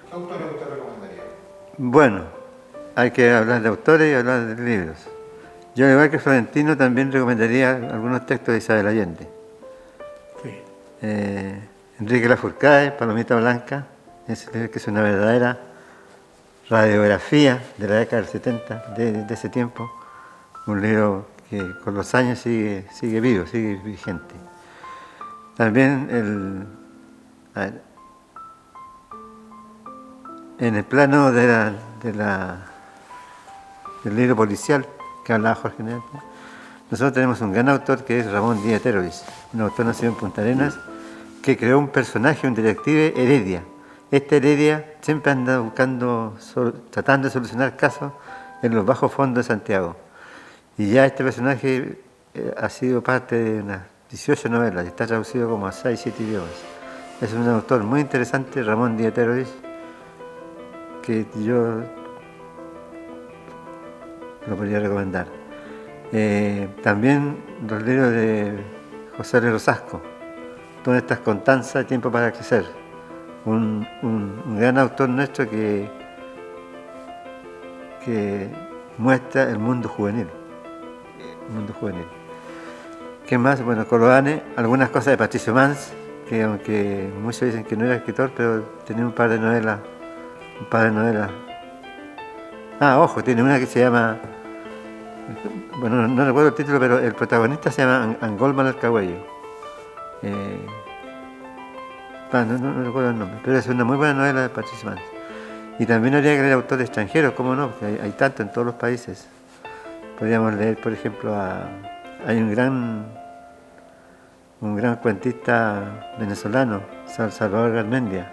D: ¿Qué autores usted recomendaría?
B: Bueno, hay que hablar de autores y hablar de libros. Yo, al igual que Florentino, también recomendaría algunos textos de Isabel Allende.
A: Sí.
B: Enrique Lafourcade, Palomita Blanca, que es una verdadera radiografía de la década del 70, de ese tiempo. Un libro que con los años sigue vivo, sigue vigente. También en el plano del libro policial que hablaba Jorge Neal, nosotros tenemos un gran autor que es Ramón Díaz Terovis, un autor nacido en Punta Arenas, que creó un personaje, un detective Heredia. Este Heredia siempre anda tratando de solucionar casos en los bajos fondos de Santiago. Y ya este personaje ha sido parte de unas 18 novelas y está traducido como a 6-7 idiomas. Es un autor muy interesante, Ramón Díaz Terovis, que yo lo podría recomendar. También los libros de José R. Rosasco, Todas estas constanzas, Tiempo para crecer. Un gran autor nuestro que muestra el mundo juvenil. ¿Qué más? Bueno, Coloane, algunas cosas de Patricio Mans, que aunque muchos dicen que no era escritor, pero tenía un par de novelas. Ojo, tiene una que se llama, bueno, no recuerdo el título, pero el protagonista se llama Angolman Alcahuello. No recuerdo el nombre, pero es una muy buena novela de Patricio Mans. Y también habría que leer autores extranjeros, ¿cómo no? Porque hay tanto en todos los países. Podríamos leer, por ejemplo, hay un gran cuentista venezolano, Salvador Garmendia.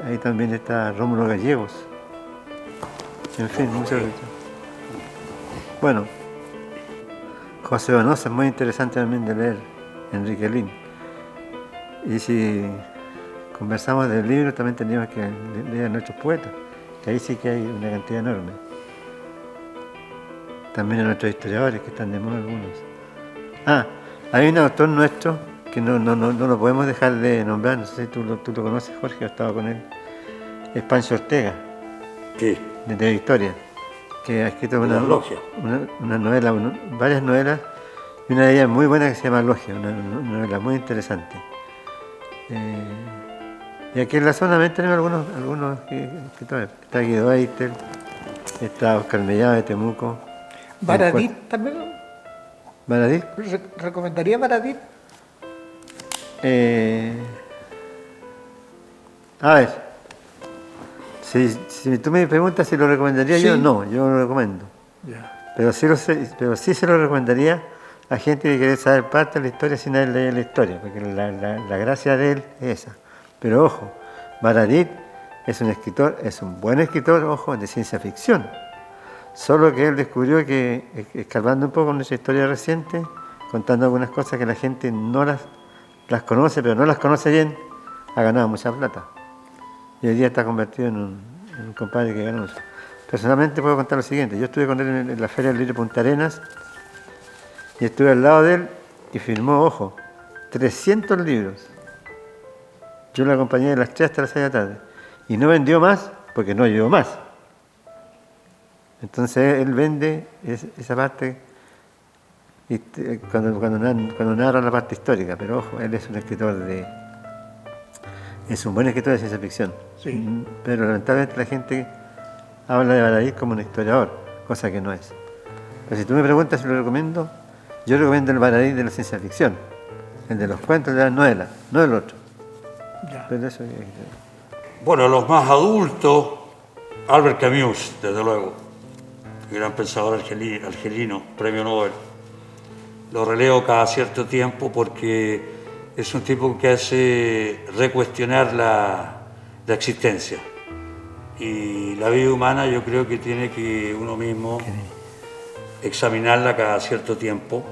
B: Ahí también está Rómulo Gallegos. En fin, muchos. Bueno, José Donoso es muy interesante también de leer, Enrique Lin. Y si conversamos del libro, también tendríamos que leer a nuestros poetas, que ahí sí que hay una cantidad enorme. También a nuestros historiadores, que están de moda algunos. Hay un autor nuestro que no lo podemos dejar de nombrar, no sé si tú lo conoces, Jorge, has estado con él. Es Pancho Ortega.
C: ¿Qué?
B: De Victoria, que ha escrito una novela, varias novelas, y una de ellas muy buena que se llama Logia, una novela muy interesante. Y aquí en la zona también tenemos algunos escritores. Está Guido Eitel, está Oscar Mellado de Temuco.
A: Baradit también.
B: ¿Baradit?
A: ¿Recomendaría Baradit?
B: A ver, si tú me preguntas si lo recomendaría
A: Sí.
B: yo lo recomiendo.
A: Ya.
B: Pero sí se lo recomendaría a gente que quiere saber parte de la historia sin haber leído la historia, porque la gracia de él es esa. Pero ojo, Baradit es un buen escritor, ojo, de ciencia ficción. Solo que él descubrió que, escarbando un poco nuestra historia reciente, contando algunas cosas que la gente no las conoce, pero no las conoce bien, ha ganado mucha plata. Y hoy día está convertido en un compadre que gana mucho. Personalmente puedo contar lo siguiente. Yo estuve con él en la Feria del Libro de Punta Arenas y estuve al lado de él y firmó, ojo, 300 libros. Yo lo acompañé de las 3 hasta las 6 de la tarde. Y no vendió más porque no llevó más. Entonces él vende esa parte cuando narra la parte histórica. Pero ojo, él es un escritor es un buen escritor de ciencia ficción.
A: Sí.
B: Pero lamentablemente la gente habla de Baradit como un historiador, cosa que no es. Pero si tú me preguntas si lo recomiendo, yo recomiendo el Baradit de la ciencia ficción, el de los cuentos de las novelas, no el otro.
A: Ya.
B: Pero eso
C: Bueno, los más adultos, Albert Camus, desde luego, gran pensador argelino, premio Nobel. Lo releo cada cierto tiempo porque es un tipo que hace recuestionar la existencia. Y la vida humana yo creo que tiene que uno mismo examinarla cada cierto tiempo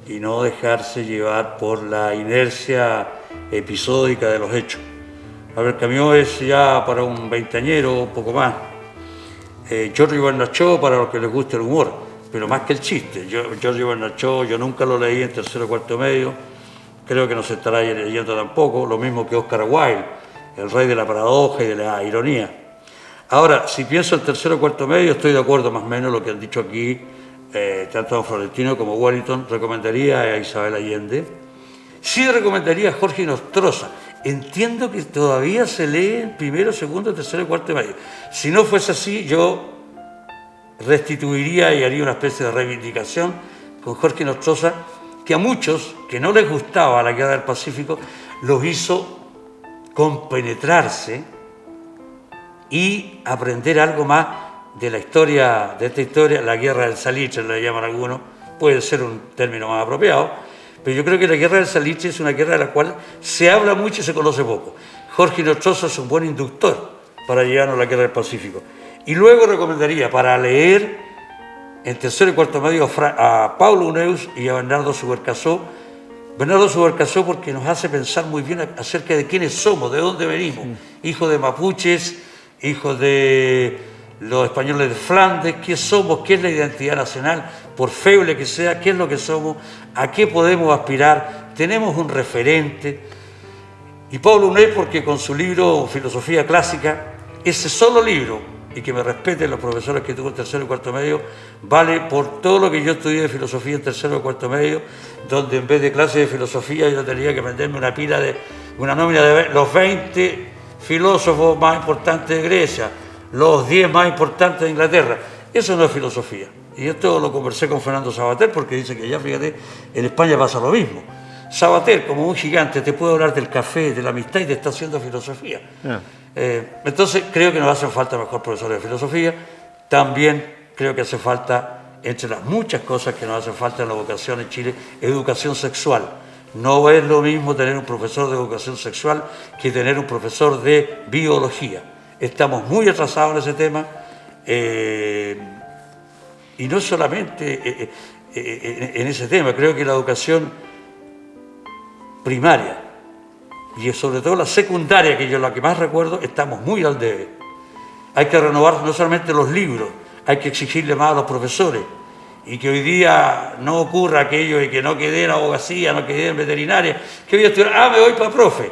C: y no dejarse llevar por la inercia episódica de los hechos. Albert Camus es ya para un veinteañero, un poco más. Giorgio Bernard Shaw para los que les guste el humor, pero más que el chiste. Giorgio Bernard Shaw yo nunca lo leí en tercero o cuarto medio, creo que no se estará leyendo tampoco, lo mismo que Oscar Wilde, el rey de la paradoja y de la ironía. Ahora, si pienso en tercero o cuarto medio, estoy de acuerdo más o menos lo que han dicho aquí, tanto don Florentino como Wellington. Recomendaría a Isabel Allende. Sí recomendaría a Jorge Nostroza. Entiendo que todavía se lee en primero, segundo, tercero y cuarto medio. Si no fuese así, yo restituiría y haría una especie de reivindicación con Jorge Nostroza, que a muchos que no les gustaba la Guerra del Pacífico, los hizo compenetrarse y aprender algo más de la historia, de esta historia, la Guerra del Salitre, le llaman algunos, puede ser un término más apropiado, pero yo creo que la Guerra del Salitre es una guerra de la cual se habla mucho y se conoce poco. Jorge Nostroza es un buen inductor para llegarnos a la Guerra del Pacífico. Y luego recomendaría para leer en tercero y cuarto medio a Paulo Neus y a Bernardo Subercaseaux. Bernardo Subercaseaux porque nos hace pensar muy bien acerca de quiénes somos, de dónde venimos. Sí. Hijos de mapuches, hijos de los españoles de Flandes, qué somos, qué es la identidad nacional, por feble que sea, qué es lo que somos, a qué podemos aspirar, tenemos un referente. Y Paulo Neus porque con su libro Filosofía Clásica, ese solo libro, y que me respeten los profesores que tuve en tercero y cuarto medio, vale por todo lo que yo estudié de filosofía en tercero y cuarto medio, donde en vez de clases de filosofía yo tenía que aprenderme una nómina de los 20 filósofos más importantes de Grecia, los 10 más importantes de Inglaterra. Eso no es filosofía. Y esto lo conversé con Fernando Savater, porque dice que ya, fíjate, en España pasa lo mismo. Savater, como un gigante, te puede hablar del café, de la amistad y te está haciendo filosofía. Entonces, creo que nos hacen falta mejor profesores de filosofía. También creo que hace falta, entre las muchas cosas que nos hacen falta en la educación en Chile, educación sexual. No es lo mismo tener un profesor de educación sexual que tener un profesor de biología. Estamos muy atrasados en ese tema. Y no solamente en ese tema, creo que la educación primaria y sobre todo la secundaria, que yo la que más recuerdo, estamos muy al debe. Hay que renovar no solamente los libros, hay que exigirle más a los profesores y que hoy día no ocurra aquello de que no quedé en abogacía, no quedé en veterinaria, que voy a estudiar, me voy para profe.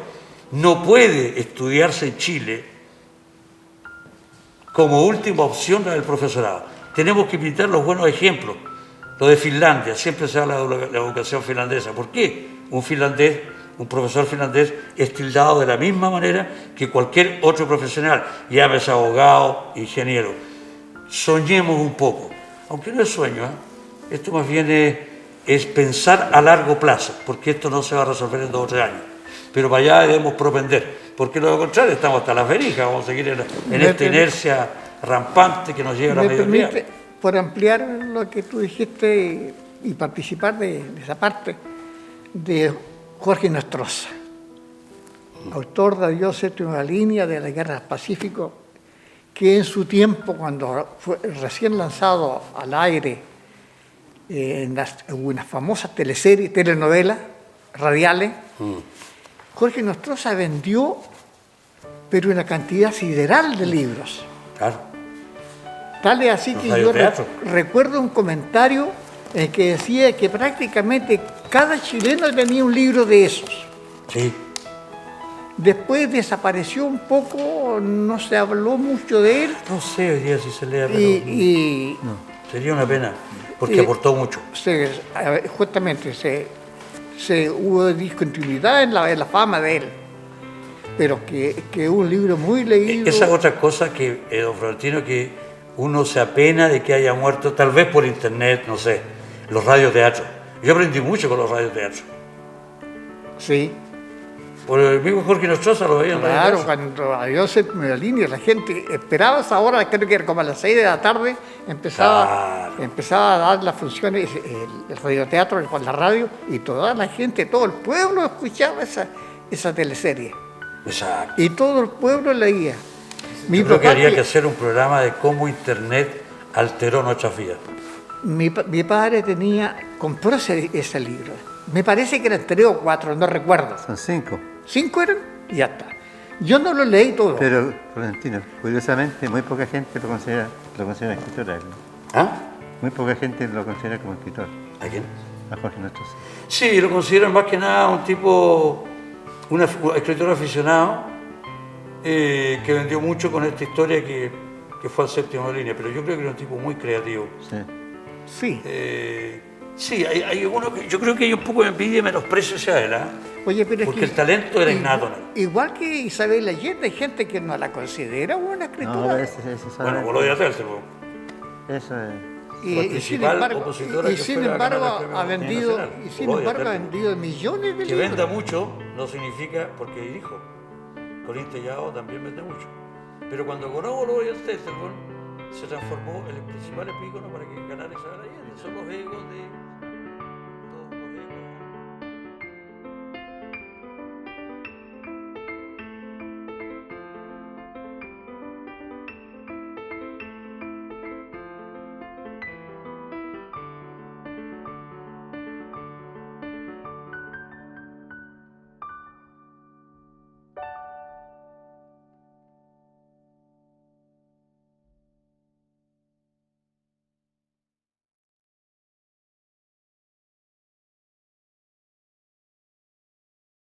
C: No puede estudiarse en Chile como última opción la del profesorado. Tenemos que imitar los buenos ejemplos. Lo de Finlandia, siempre se habla de la educación finlandesa. ¿Por qué un profesor finlandés es tildado de la misma manera que cualquier otro profesional, llámese abogado, ingeniero? Soñemos un poco, aunque no es sueño, esto más bien es pensar a largo plazo, porque esto no se va a resolver en 2 o 3 años. Pero para allá debemos propender, porque lo contrario estamos hasta las verijas, vamos a seguir en esta inercia rampante que nos lleva a la mediocridad.
A: Por ampliar lo que tú dijiste y participar de esa parte, de Jorge Nostroza, autor de Dios séptima línea de la Guerra del Pacífico, que en su tiempo, cuando fue recién lanzado al aire en unas famosas telenovelas radiales, Jorge Nostroza vendió, pero una cantidad sideral de libros.
C: Claro.
A: Tal es así que yo recuerdo un comentario en que decía que prácticamente cada chileno tenía un libro de esos.
C: Sí.
A: Después desapareció un poco, no se habló mucho de él.
C: No sé hoy día si se lea, pero no. Sería una pena, porque aportó mucho.
A: Justamente hubo discontinuidad en la fama de él, pero que un libro muy leído.
C: Esa es otra cosa que, don Florentino, que uno se apena de que haya muerto, tal vez por internet, no sé, los radioteatros. Yo aprendí mucho con los radioteatros.
A: Sí.
C: Por el mismo Jorge Nostroza lo veía en
A: Claro, cuando adiós séptima línea, la gente esperaba esa hora, creo que era como a las 6 de la tarde, empezaba a dar las funciones, el radioteatro con la radio, y toda la gente, todo el pueblo escuchaba esa teleserie.
C: Exacto.
A: Y todo el pueblo leía.
C: Yo creo que habría que hacer un programa de cómo Internet alteró nuestras vidas.
A: Mi padre compró ese libro. Me parece que eran 3 o 4, no recuerdo.
B: Son 5.
A: 5 eran y ya está. Yo no lo leí todo.
B: Pero, Florentino, curiosamente, muy poca gente lo considera escritor.
C: ¿Ah?
B: Muy poca gente lo considera como escritor.
C: ¿A quién?
B: A Jorge Nostroza.
C: Sí, lo consideran más que nada un escritor aficionado que vendió mucho con esta historia que fue al séptima línea, pero yo creo que era un tipo muy creativo.
A: Sí.
C: Sí, hay uno que yo creo que hay un poco de envidia y menosprecio hacia él,
A: Oye, pero
C: porque el talento era innato.
A: Igual que Isabel Allende, hay gente que no la considera buena escritora.
B: Bueno,
C: vos lo de Atelce,
B: eso es.
A: Y sin embargo ha vendido millones de libros.
C: Que venda mucho no significa porque dirijo. Corín Tellado también vende mucho. Pero cuando Gonobo lo de Atelce, se transformó en el principal epícono para que ganara Isabel Allende. Son los egos de